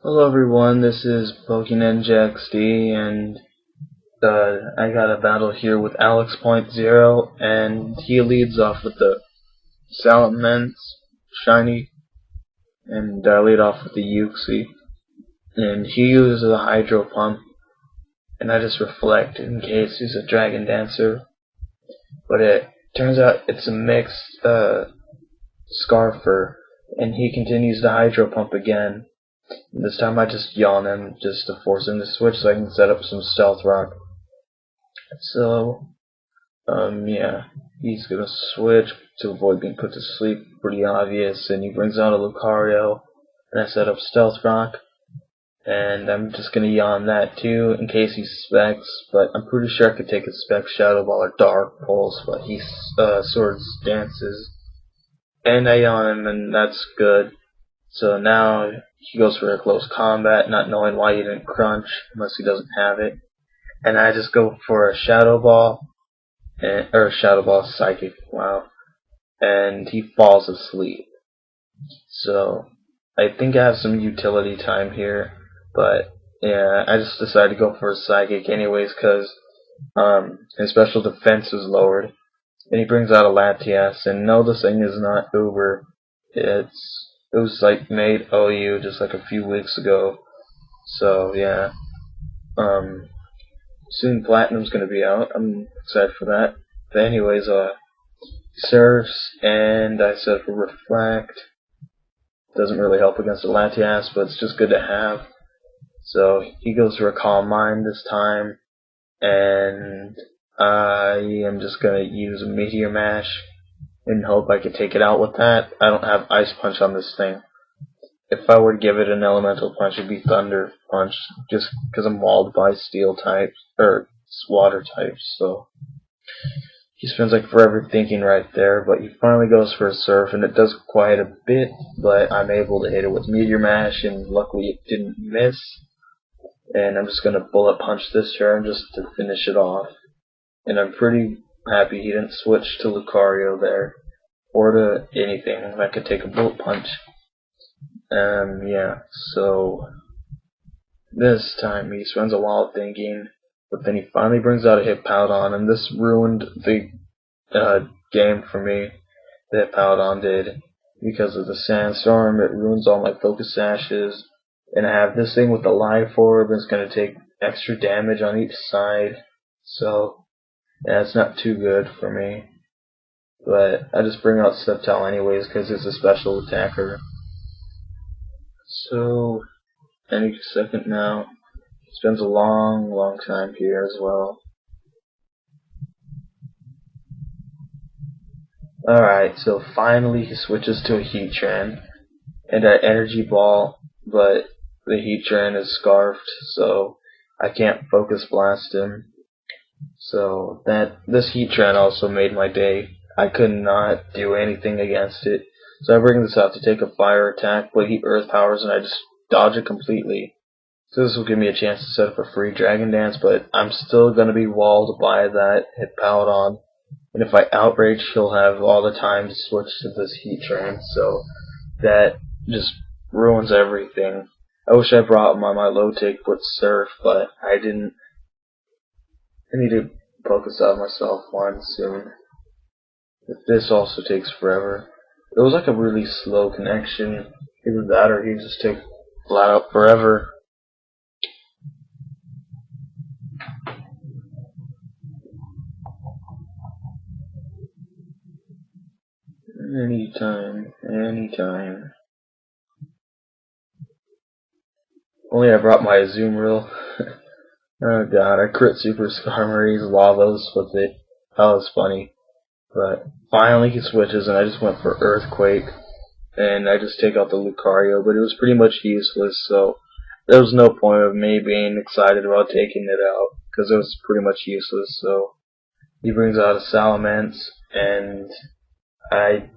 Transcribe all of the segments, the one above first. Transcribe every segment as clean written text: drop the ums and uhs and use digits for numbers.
Hello everyone, this is PokeNinjaXD, and I got a battle here with alexpointzero, and he leads off with the Salamence Shiny, and I lead off with the Uxie, and he uses a Hydro Pump, and I just reflect in case he's a Dragon Dancer, but it turns out it's a mixed Scarfer, and he continues to Hydro Pump again. This time I just yawn him just to force him to switch so I can set up some Stealth Rock. So, yeah, he's gonna switch to avoid being put to sleep, pretty obvious, and he brings out a Lucario, and I set up Stealth Rock, and I'm just gonna yawn that too in case he specs, but I'm pretty sure I could take a spec Shadow Ball or Dark Pulse, but he Swords Dances, and I yawn him, and that's good. So now he goes for a close combat, not knowing why he didn't crunch, unless he doesn't have it. And I just go for a Shadow Ball, or a Shadow Ball Psychic, wow. And he falls asleep. So, I think I have some utility time here, but yeah, I just decided to go for a Psychic anyways, because his special defense is lowered. And he brings out a Latias, and no, this thing is not over. It was like made OU just like a few weeks ago. So yeah. Soon Platinum's gonna be out. I'm excited for that. But anyways, Surfs, and I set for Reflect. Doesn't really help against the Latias, but it's just good to have. So he goes for a Calm Mind this time, and I am just gonna use a Meteor Mash and hope I can take it out with that. I don't have Ice Punch on this thing. If I were to give it an Elemental Punch, it'd be Thunder Punch, just because I'm walled by Steel types, or Water types, so he spends like forever thinking right there, but he finally goes for a Surf, and it does quite a bit, but I'm able to hit it with Meteor Mash, and luckily it didn't miss, and I'm just going to Bullet Punch this turn just to finish it off, and I'm pretty happy he didn't switch to Lucario there, or to anything that could take a Bullet Punch. Yeah, so this time he spends a while thinking, but then he finally brings out a Hippowdon, and this ruined the game for me. The Hippowdon did, because of the Sandstorm. It ruins all my Focus Sashes, and I have this thing with the Life Orb, and it's going to take extra damage on each side, so yeah, it's not too good for me. But I just bring out Sceptile anyways, because it's a special attacker. So, any second now. Spends a long time here as well. Alright, so finally he switches to a Heatran, and I Energy Ball, but the Heatran is scarfed, so I can't Focus Blast him. So this Heatran also made my day. I could not do anything against it. So I bring this out to take a fire attack, but he Earth Powers, and I just dodge it completely. So this will give me a chance to set up a free Dragon Dance, but I'm still going to be walled by that Hippowdon. And if I Outrage, he'll have all the time to switch to this Heatran, so that just ruins everything. I wish I brought my Milotic with Surf, but I didn't. I need to focus on myself one soon. But this also takes forever. It was like a really slow connection. Either that or he just take flat out forever. Anytime. Only I brought my Azumarill. Oh god, I crit Super Skarmory's Lavos with it. That was funny. But finally he switches, and I just went for Earthquake. And I just take out the Lucario, but it was pretty much useless, so there was no point of me being excited about taking it out, because it was pretty much useless. So he brings out a Salamence, and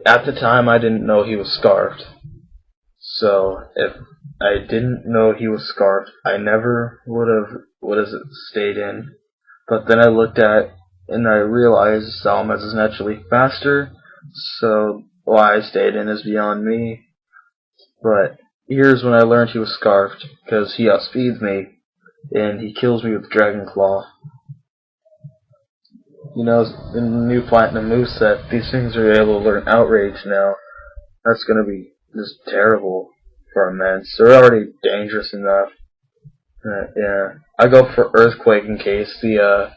at the time I didn't know he was scarfed. So if I didn't know he was scarfed, I never would have stayed in. But then I looked at, and I realized Salamence is naturally faster, so why I stayed in is beyond me. But here's when I learned he was scarfed, because he outspeeds me, and he kills me with Dragon Claw. You know, in the new Platinum moveset, these things are able to learn Outrage now. That's gonna be just terrible for immense. They're already dangerous enough. Yeah. I go for Earthquake in case the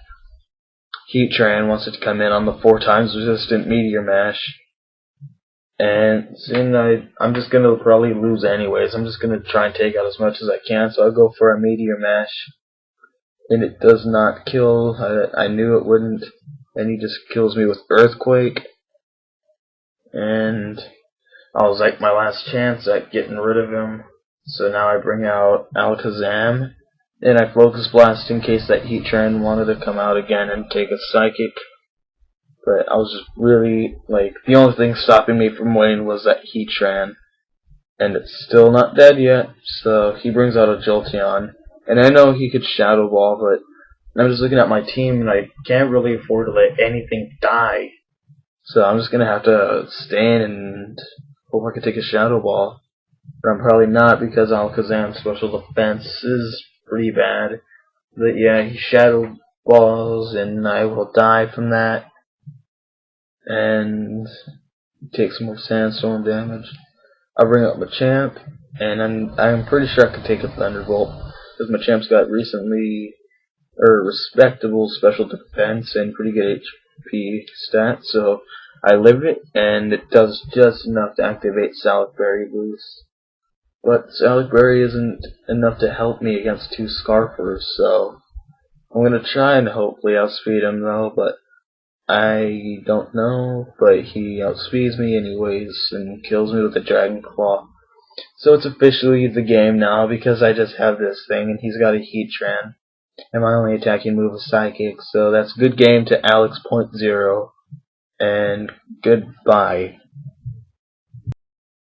Heatran wants it to come in on the 4 times resistant Meteor Mash. And seeing I'm just gonna probably lose anyways. I'm just gonna try and take out as much as I can, so I'll go for a Meteor Mash. And it does not kill. I knew it wouldn't. And he just kills me with Earthquake. And I was like my last chance at getting rid of him. So now I bring out Alakazam. And I Focus Blast in case that Heatran wanted to come out again and take a Psychic. But I was just really, like, the only thing stopping me from winning was that Heatran. And it's still not dead yet, so he brings out a Jolteon. And I know he could Shadow Ball, but I'm just looking at my team and I can't really afford to let anything die. So I'm just going to have to stand and hope I can take a Shadow Ball. But I'm probably not because Alakazam's special defense is pretty bad. But yeah, he Shadow Balls and I will die from that. And take some more Sandstorm damage. I'll bring up Machamp, and I'm pretty sure I could take a Thunderbolt, because Machamp's got respectable special defense and pretty good HP stats, so I live it, and it does just enough to activate Salad Berry boost. But Salad Berry isn't enough to help me against 2 Scarfers, so I'm gonna try and hopefully outspeed him though, but I don't know, but he outspeeds me anyways and kills me with a Dragon Claw. So it's officially the game now because I just have this thing and he's got a Heatran. And my only attacking move is Psychic, so that's good game to alexpointzero. And goodbye.